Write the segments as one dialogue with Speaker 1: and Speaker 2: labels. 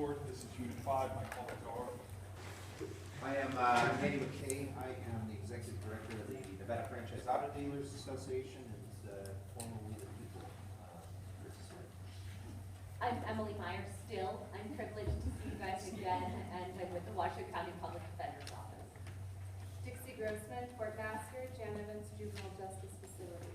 Speaker 1: Court. This is Unit 5. My colleagues are.
Speaker 2: I am Eddie McKay. I am the Executive Director of the Nevada Franchise Auto Dealers Association and formerly the People.
Speaker 3: I'm Emily Meyer still. I'm privileged to see you guys again, and I'm with the Washoe County Public Defender's Office.
Speaker 4: Dixie Grossman, Court Master, Jan Evans Juvenile Justice Facility.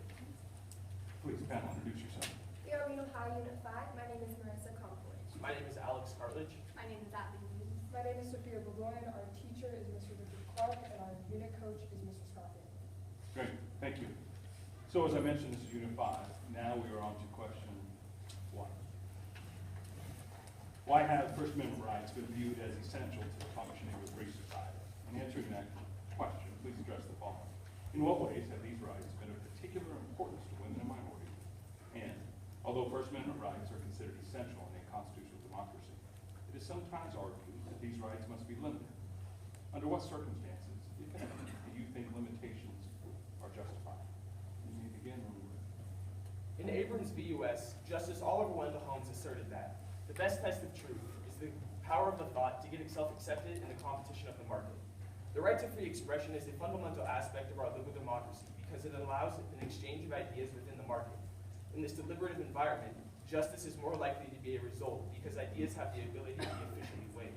Speaker 1: Please, panel, introduce yourself.
Speaker 4: We are Reno High Unit 5. My name is Marissa Compowich.
Speaker 5: My name is Alex Cartledge.
Speaker 4: My name is Abby Lee.
Speaker 6: My name is Sophia Burgoyne. Our teacher is Mr. Richard Clark, and our unit coach is Mr. Scott Daniel.
Speaker 1: Great, thank you. So as I mentioned, this is Unit 5. Now we are on to question 1. Why have First Amendment rights been viewed as essential to the functioning of a free society? In answering that question, please address the following. In what ways have these rights been of particular importance to women and minorities? And although First Amendment rights are considered essential in a constitutional democracy, it is sometimes argued that these rights must be limited. Under what circumstances, if any, do you think limitations are justified? You may begin when we're ready.
Speaker 5: In Abrams v. U.S., Justice Oliver Wendell Holmes asserted that the best test of truth is the power of the thought to get itself accepted in the competition of the market. The right to free expression is a fundamental aspect of our legal democracy because it allows an exchange of ideas within the market. In this deliberative environment, justice is more likely to be a result because ideas have the ability to be efficiently weighed.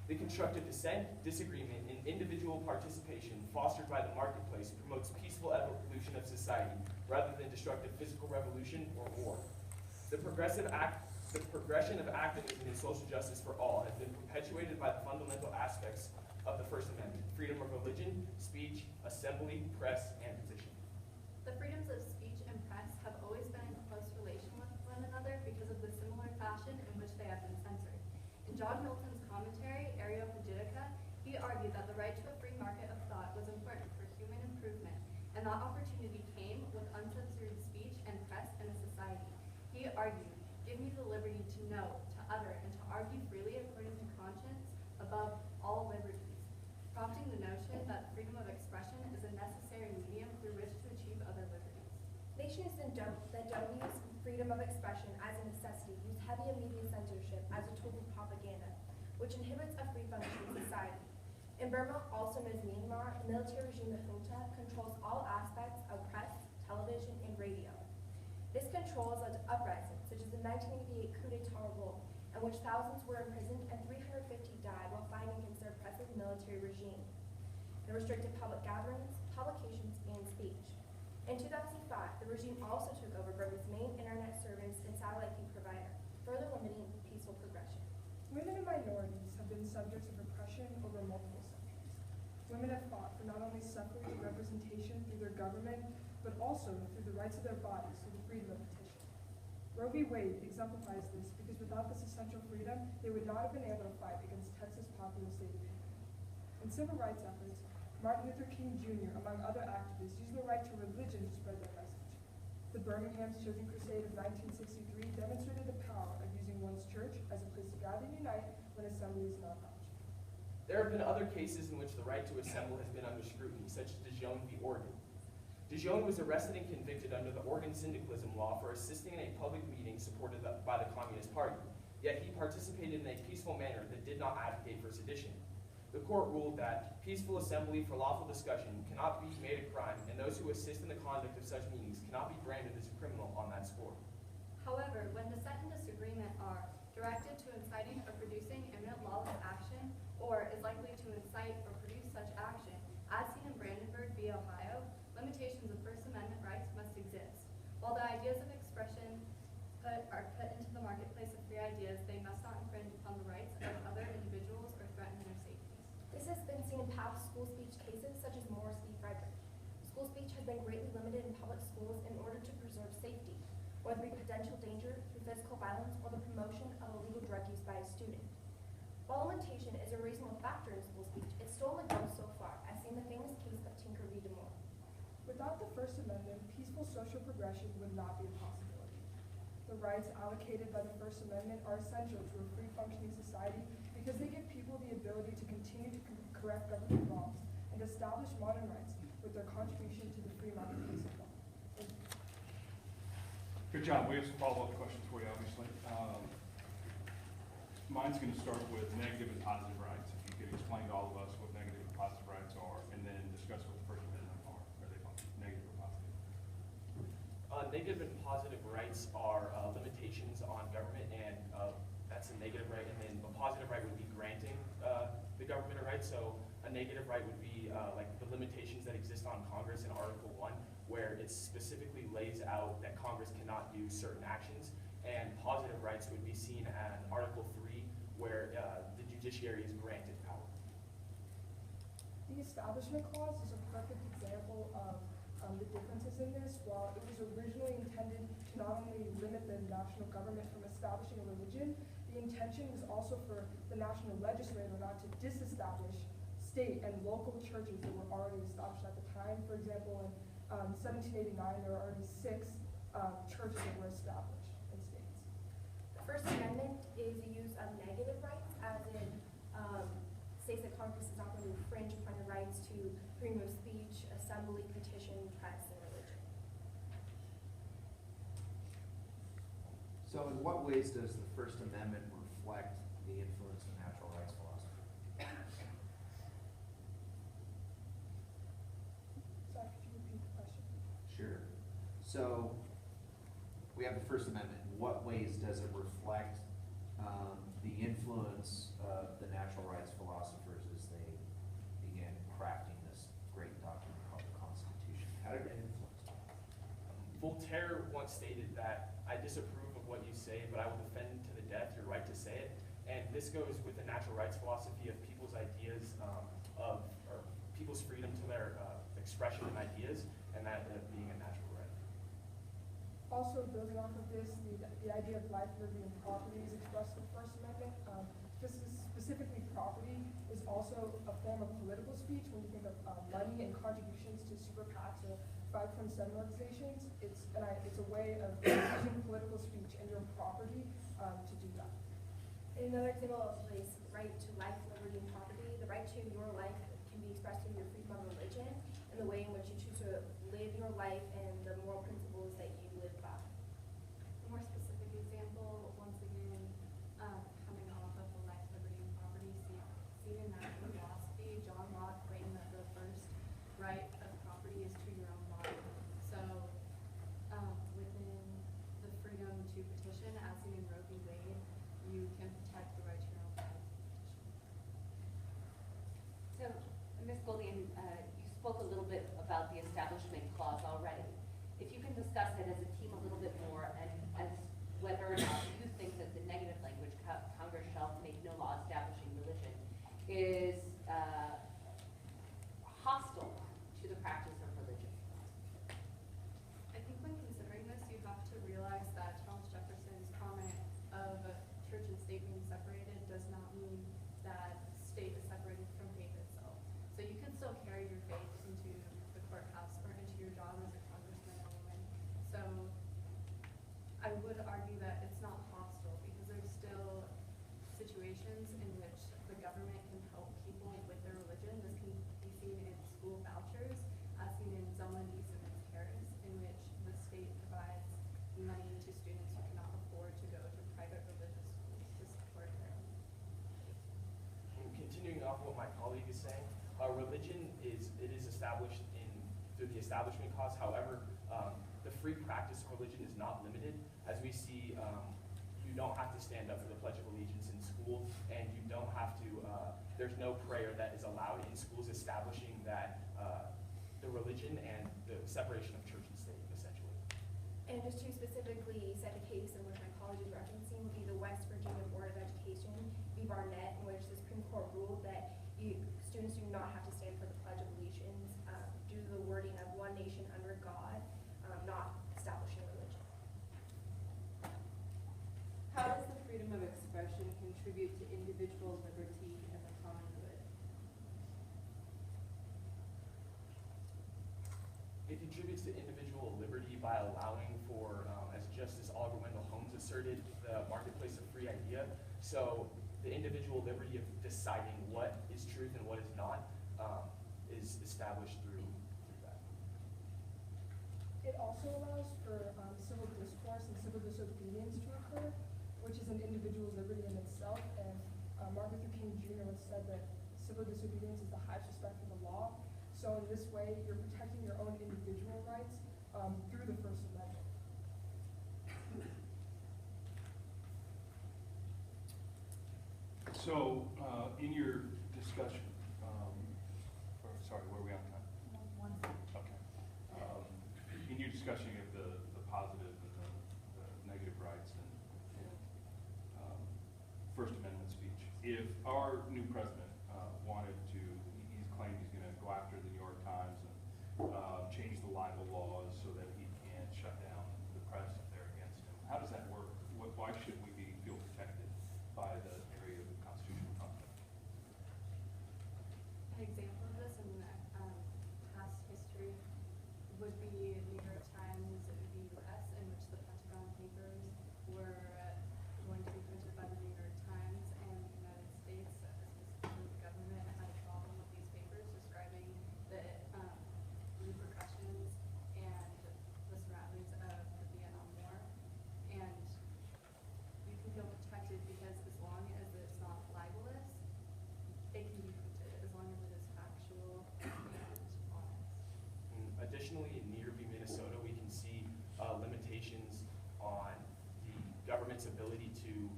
Speaker 5: The constructive dissent, disagreement, and individual participation fostered by the marketplace promotes peaceful evolution of society rather than destructive physical revolution or war. The progression of activism in social justice for all has been perpetuated by the fundamental aspects of the First Amendment: freedom of religion, speech, assembly, press, and petition.
Speaker 4: The freedoms of speech and press have always been in close relation with one another because of the similar fashion in which they have been censored. In John Milton's commentary, Areopagitica, he argued that the right to a free market of thought was important for human improvement, and that opportunity came with uncensored speech and press in a society. He argued, "Give me the liberty to know, to utter, and to argue freely according to conscience above all liberties," prompting the notion that freedom of expression is a necessary medium through which to achieve other liberties.
Speaker 7: Nations that don't use freedom of expression as a necessity use heavy and media censorship as a tool of propaganda, which inhibits a free functioning society. In Burma, also known as Myanmar, the military regime of junta controls all aspects of press, television, and radio. This control has led to uprisings, such as the 1988 coup d'etat revolt, in which thousands were imprisoned and 350 died while fighting against their oppressive military regime. It restricted public gatherings, publications, and speech. In 2005, the regime also took over Burma's main internet service and satellite feed provider, further limiting peaceful progression.
Speaker 6: Women and minorities have been subjects of repression over multiple centuries. Women have fought for not only suffrage and representation through their government, but also through the rights of their bodies through the freedom of petition. Roe v. Wade exemplifies this because without this essential freedom, they would not have been able to fight against Texas' popular state opinion. In civil rights efforts, Martin Luther King Jr., among other activists, used the right to religion to spread their message. The Birmingham Children's Crusade of 1963 demonstrated the power of using one's church as a place to gather and unite when assembly is not an option.
Speaker 5: There have been other cases in which the right to assemble has been under scrutiny, such as DeJong v. Oregon. DeJong was arrested and convicted under the Oregon syndicalism law for assisting in a public meeting supported by the Communist Party, yet he participated in a peaceful manner that did not advocate for sedition. The court ruled that peaceful assembly for lawful discussion cannot be made a crime, and those who assist in the conduct of such meetings cannot be branded as a criminal on that score.
Speaker 4: However, when dissent and disagreement are directed to inciting or producing imminent lawless action, or is likely to incite or produce such action, as seen in Brandenburg v. Ohio, limitations of First Amendment rights must exist. While the ideas of expression are put into the marketplace of free ideas, they must not infringe upon the rights of other individuals or threaten their safety.
Speaker 7: This has been seen in past school speech cases such as Morris v. Frederick. School speech has been greatly limited in public schools in order to preserve safety, whether it be potential danger through physical violence or the promotion of illegal drug use by a student. While limitation is a reasonable factor in school speech, it still only goes so far, as seen in the famous case of Tinker v. DeMoore.
Speaker 6: Without the First Amendment, peaceful social progression would not be a possibility. The rights allocated by the First Amendment are essential to a free functioning society because they give people the ability to continue to correct government wrongs and establish modern rights with their contribution to the free marketplace of law.
Speaker 1: Good job. We have some follow-up questions for you, obviously. Mine's gonna start with negative and positive rights. If you could explain to all of us what negative and positive rights are, and then discuss what the First Amendment are. Are they negative or positive?
Speaker 5: Negative and positive rights are limitations on government, and that's a negative right. And then a positive right would be granting the government a right. So a negative right would be like the limitations that exist on Congress in Article 1, where it specifically lays out that Congress cannot do certain actions. And positive rights would be seen as Article 3, where the judiciary is granted power.
Speaker 6: The Establishment Clause is a perfect example of the differences in this. While it was originally intended to not only limit the national government from establishing a religion, the intention was also for the national legislature not to disestablish state and local churches that were already established at the time. For example, in 1789, there were already 6 churches that were established in states.
Speaker 7: The First Amendment is a use of negative rights, as in states that Congress is not going to infringe upon your rights to freedom of speech, assembly, petition, press, and religion.
Speaker 2: So in what ways does the First Amendment reflect the influence of natural rights philosophy?
Speaker 6: Sorry, could you repeat the question?
Speaker 2: Sure. So we have the First Amendment. In what ways does it reflect the influence of the natural rights philosophers as they began crafting this great document called the Constitution? How did it influence them?
Speaker 5: Voltaire once stated that I disapprove of what you say, but I will defend to the death your right to say it. And this goes with the natural rights philosophy of people's ideas or people's freedom to their expression and ideas, and that being a natural right.
Speaker 6: Also, building off of this, the idea of life, liberty, and property is expressed in the First Amendment. Specifically, property is also a form of political speech. When you think of money and contributions to super PACs or 527 organizations, it's a way of using political speech and your property to do that.
Speaker 7: And another example of this right to life, liberty, and property. The right to your life can be expressed through your freedom of religion and the way in which you choose to live your life and the moral principles that you live by.
Speaker 4: A more specific example, once again, coming off of the life, liberty, and property, seen in that philosophy, John Locke claimed that the first right of property is to your own body. So, within the freedom to petition, as seen in Roe v. Wade, you can protect the right to your own body.
Speaker 3: So, Ms. Goldien, you spoke a little bit about the Establishment Clause already. If you can discuss it as a team a little bit more, and as whether or not you think that the negative language, Congress shall make no law establishing religion, is hostile to the practice of religion.
Speaker 4: I think when considering this, you have to realize that Thomas Jefferson's comment of church and state being separated does not mean that state is separated from faith itself. So you can still carry your faith into the courthouse or into your job as a congressman or woman. So I would argue that it's not hostile because there's still situations in which the government can help people with their religion. This can be seen in school vouchers, as seen in Zelma v. Simmons Harris, in which the state provides money to students who cannot afford to go to private religious schools to support their own.
Speaker 5: And continuing off what my colleague is saying, religion is established through the Establishment Clause. However, the free practice of religion is not limited. As we see, you don't have to stand up for the Pledge of Allegiance in school, and you don't have to. There's no prayer that is allowed in schools establishing that the religion and the separation of church and state, essentially.
Speaker 7: And just to specifically set the case in which my college is referencing would be the West Virginia Board of Education v. Barnett, in which the Supreme Court ruled that students do not have to stand for the Pledge of Allegiance due to the wording of one nation under God, not establishing religion.
Speaker 8: How does the freedom of expression contribute to individual liberty and the common good?
Speaker 5: It contributes to individual liberty by allowing for, as Justice Oliver Wendell Holmes asserted, the marketplace of free idea. So the individual liberty of deciding what is truth and what is not is established through that.
Speaker 6: It also allows for civil discourse and civil disobedience to occur, which is an individual liberty in itself, and civil disobedience is the highest respect for the law. So in this way, you're protecting your own individual rights through the First Amendment.
Speaker 1: So, in your discussion, sorry, where are we on time? Okay. In your discussion of the positive and the negative rights and First Amendment speech, if our new president wanted to, he's claimed he's going to go after the New York Times and change the libel laws so that he can shut down the press if they're against him. How does that work? Why should we feel protected by the area of the constitutional context?
Speaker 4: An example of this in past history would be New York Times v. U.S., in which the Pentagon Papers were going to be printed by the New York Times, and the United States, specifically the government, had a problem with these papers describing the repercussions and the surroundings of the Vietnam War. And you can feel protected because as long as it's not libelous, it can be printed, as long as it is factual and honest.
Speaker 5: Additionally, in Near v. Minnesota, we can see limitations on the government's ability to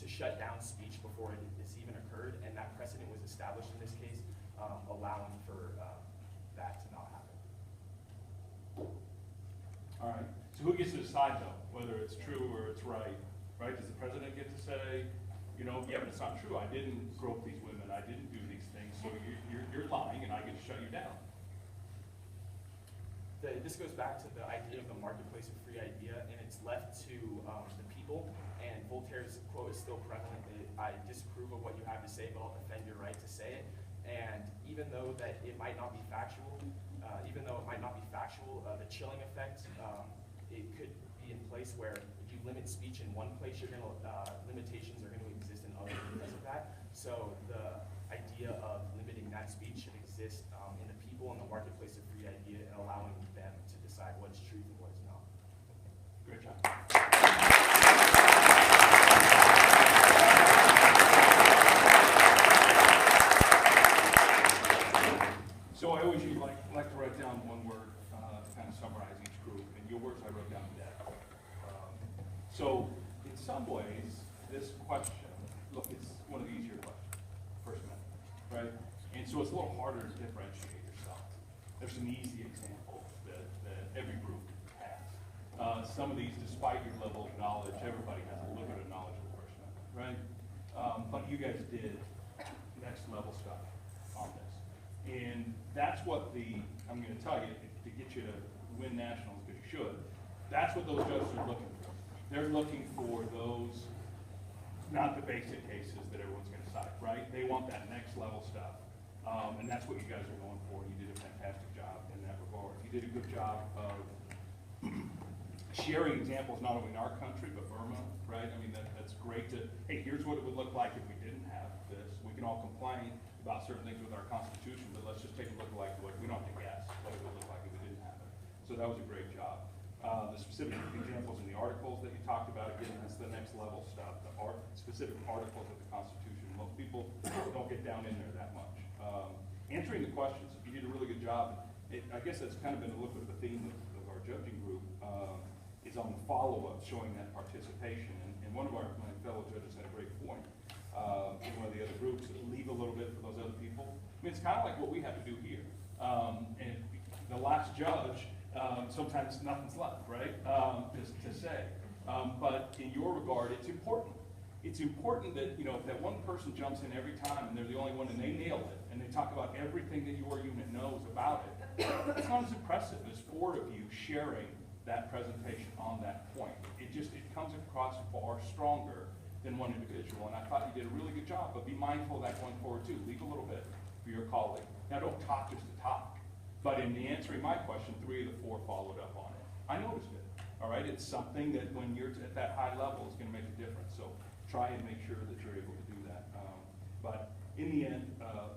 Speaker 5: shut down speech before it has even occurred, and that precedent was established in this case, allowing for that to not happen.
Speaker 1: All right, so who gets to decide though, whether it's true or it's right? Right, does the president get to say, yeah, but it's not true, I didn't grope these women, I didn't do these things, so you're lying and I get to shut you down?
Speaker 5: This goes back to the idea of the marketplace of free idea, and it's left to the people, and Voltaire's quote is still prevalent, I disapprove of what you have to say, but I'll defend your right to say it. And even though that it might not be factual, the chilling effect, it could be in place where if you limit speech in one place, limitations are going to exist in others because of that. So the idea of limiting that speech should exist in the people in the marketplace of free idea and allowing them to decide what is truth and what is not.
Speaker 1: Great job. So I always like to write down one word to kind of summarize each group, and your words I wrote down today. So in some ways, this question, look, it's one of the easier questions, First Amendment, right? And so it's a little harder to differentiate yourself. There's some easy examples that every group has. Some of these, despite your level of knowledge, everybody has a little bit of knowledge of the First Amendment, right? But you guys did next level stuff on this. And that's what I'm going to tell you, to get you to win nationals, because you should, that's what those judges are looking for. They're looking for those, not the basic cases that everyone's going to cite, right? They want that next level stuff. And that's what you guys are going for. You did a fantastic job in that regard. You did a good job of sharing examples not only in our country, but Burma, right? I mean, that's great to, hey, here's what it would look like if we didn't have this. We can all complain about certain things with our Constitution, but let's just take a look like what we don't have to guess what it would look like if we didn't have it. So that was a great job. The specific examples in the articles that you talked about, again, that's the next level stuff, the specific articles of the Constitution. Most people don't get down in there that much. Answering the questions, you did a really good job. I guess that's kind of been a little bit of a theme of our judging group, is on the follow-up, showing that participation. And one of my fellow judges had a great point. In one of the other groups, leave a little bit for those other people. I mean, it's kind of like what we have to do here. And the last judge, sometimes nothing's left, right, to say. But in your regard, it's important. It's important that, if that one person jumps in every time and they're the only one and they nail it, and they talk about everything that your unit knows about it, it's not as impressive as 4 of you sharing that presentation on that point. It comes across far stronger than one individual, and I thought you did a really good job, but be mindful of that going forward too. Leave a little bit for your colleague. Now, don't talk just to talk, but in answering my question, 3 of the 4 followed up on it. I noticed it, all right? It's something that when you're at that high level is gonna make a difference, so try and make sure that you're able to do that. But in the end,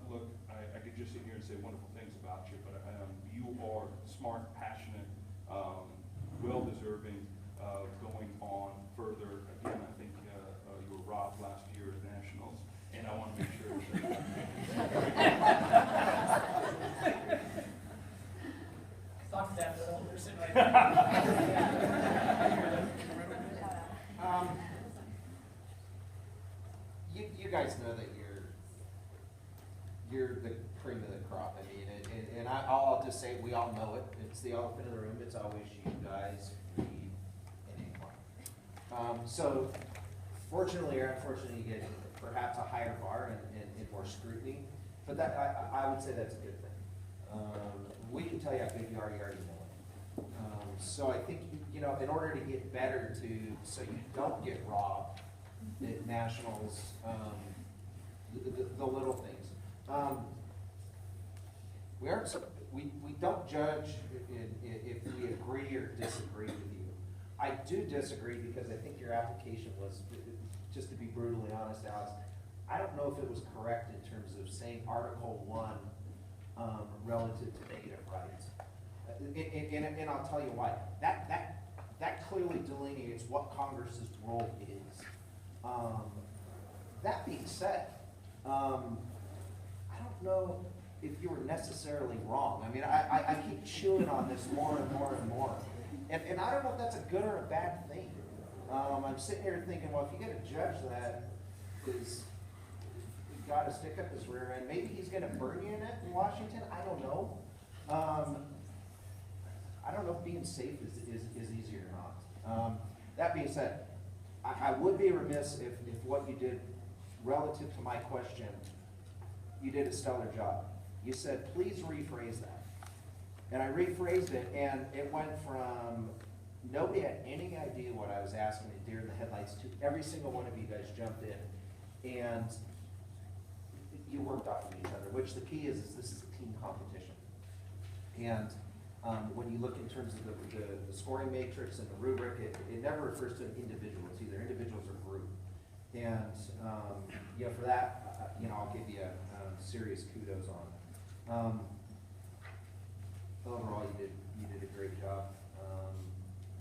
Speaker 1: look, I could just sit here and say wonderful things about you, but you are smart, passionate, well-deserving of going on further. Again, I think you were robbed last year at Nationals, and I want to make sure that
Speaker 2: you guys know that you're the cream of the crop. I mean, and I'll just say, we all know it. It's the elephant in the room. It's always you guys, me, and Anquan. So fortunately or unfortunately, you get perhaps a higher bar and more scrutiny, but that, I would say that's a good thing. We can tell you how good you already know it. So I think, you know, in order to get better so you don't get robbed at nationals, the little things. We don't judge if we agree or disagree with you. I do disagree because I think your application was, just to be brutally honest, Alex, I don't know if it was correct in terms of saying Article 1 relative to negative rights. And I'll tell you why. That clearly delineates what Congress's role is. That being said, I don't know if you were necessarily wrong. I mean, I keep chewing on this more and more and more. And I don't know if that's a good or a bad thing. I'm sitting here thinking, well, if you get a judge that is got to stick up his rear end, maybe he's going to burn you in it in Washington. I don't know. I don't know if being safe is easy or not. That being said, I would be remiss if what you did relative to my question, you did a stellar job. You said, please rephrase that. And I rephrased it, and it went from nobody had any idea what I was asking, a deer in the headlights, to every single one of you guys jumped in. And you worked off of each other, which the key is this is a team competition. And when you look in terms of the scoring matrix and the rubric, it never refers to an individual. It's either individuals or group. And you know, for that, you know, I'll give you serious kudos on. Overall, you did a great job.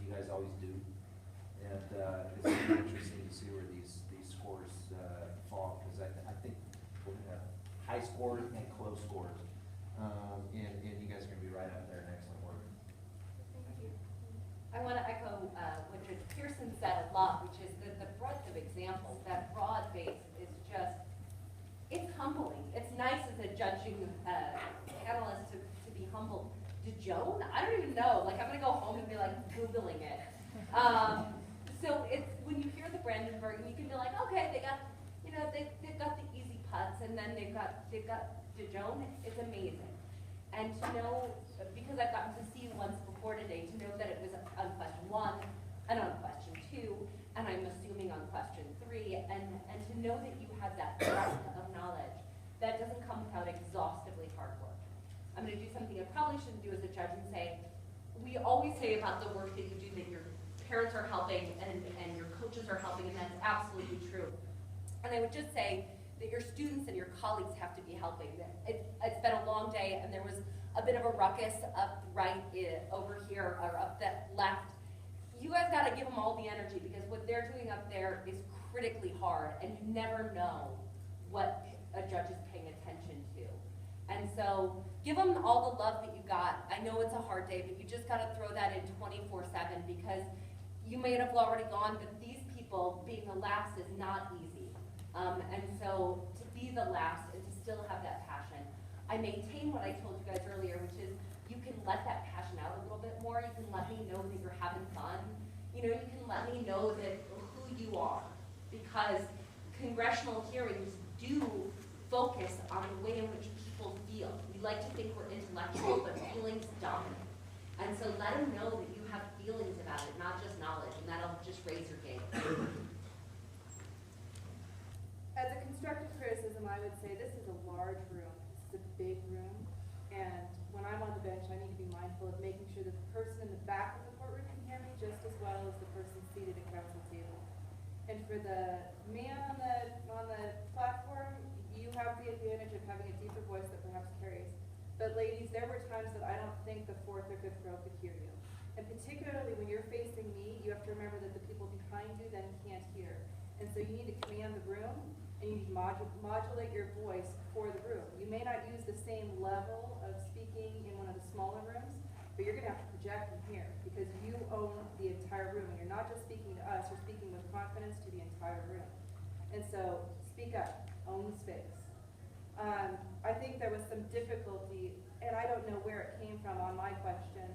Speaker 2: You guys always do, and it's going to be interesting to see where these scores fall, because I think we're going to have high scores and close scores, and you guys are going to be right up there in excellent work.
Speaker 4: Thank you.
Speaker 3: I want to echo what Judge Pearson said a lot, which is that the breadth of examples, that broad base is just, it's humbling. It's nice as a judging analyst to be humbled. DeJohn? I don't even know. Like, I'm going to go home and be like Googling it. So it's, when you hear the Brandenburg, you can be like, okay, they got, you know, they've got the easy putts, and then they've got DeJohn. It's amazing. And to know, because I've gotten to see you once before today, to know that it was on question 1 and on question 2, and I'm assuming on question 3, and to know that you had that breadth of knowledge, that doesn't come without exhaustively hard work. I'm going to do something I probably shouldn't do as a judge and say, we always say about the work that you do that your parents are helping and your coaches are helping, and that's absolutely true. And I would just say that your students and your colleagues have to be helping. It's been a long day, and there was a bit of a ruckus up right over here, or up that left. You guys got to give them all the energy, because what they're doing up there is critically hard, and you never know what a judge is paying attention to. And so give them all the love that you got. I know it's a hard day, but you just got to throw that in 24/7, because you may have already gone, but these people, being the last is not easy. And so to be the last and to still have that passion, I maintain what I told you guys earlier, which is you can let that passion out a little bit more. You can let me know that you're having fun. You know, you can let me know that who you are, because congressional hearings do focus on the way in which people feel. We like to think we're intellectual, but feelings dominate. And so let them know that you have feelings about it, not just knowledge, and that'll just raise your game.
Speaker 8: As a constructive criticism, I would say this is a large room. This is a big room. And when I'm on the bench, I need to be mindful of making sure that the person in the back of the courtroom can hear me just as well as the person seated at council table. And for the man on the platform, you have the advantage of having a deeper voice that perhaps carries. But ladies, there were times that I don't think the 4th or 5th row could hear you. And particularly when you're facing me, you have to remember that the people behind you then can't hear. And so you need to command the room, and you need to modulate your voice for the room. You may not use the same level of speaking in one of the smaller rooms, but you're going to have to project in here, because you own the entire room. And you're not just speaking to us, you're speaking with confidence to the entire room. And so, speak up, own the space. I think there was some difficulty, and I don't know where it came from on my question.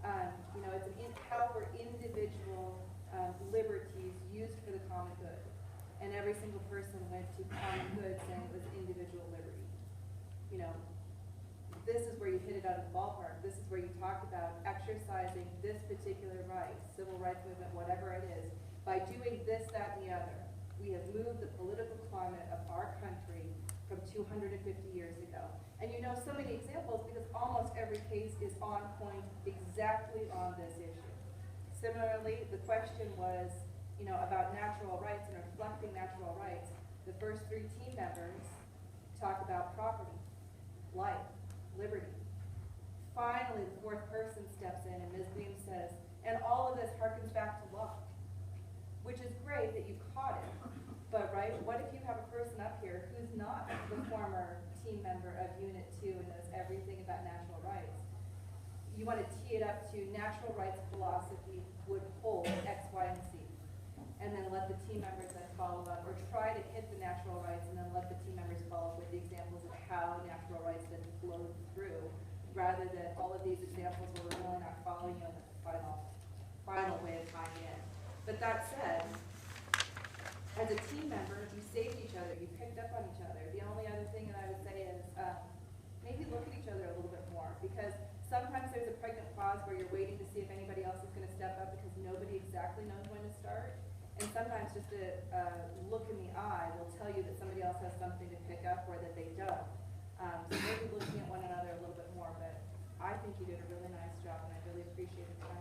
Speaker 8: It's how were individual liberties used for the common good? And every single person went to common good saying it was individual liberty. This is where you hit it out of the ballpark. This is where you talk about exercising this particular right, civil rights movement, whatever it is, by doing this, that, and the other. We have moved the political climate of our country from 250 years ago. And so many examples because almost every case is on point exactly on this issue. Similarly, the question was, about natural rights and reflecting natural rights. The first 3 team members talk about property, life, liberty. Finally, the 4th person steps in and Ms. Beam says, and all of this harkens back to law, which is great that you caught it. But what if you have a person up here who's not the former team member of Unit 2 and knows everything about natural rights? You want to tee it up to natural rights philosophy would hold X, Y, and Z. And then let the team members then follow up, or try to hit the natural rights and then let the team members follow up with the examples of how natural rights then flowed through, rather than all of these examples where we're really not following you in the final way of tying in. But that said, as a team member, you saved each other, you picked up on each other. The only other thing that I would say is maybe look at each other a little bit more, because sometimes there's a pregnant pause where you're waiting to see if anybody else is going to step up because nobody exactly knows when to start. And sometimes just a look in the eye will tell you that somebody else has something to pick up or that they don't. So maybe looking at one another a little bit more, but I think you did a really nice job and I really appreciate the time.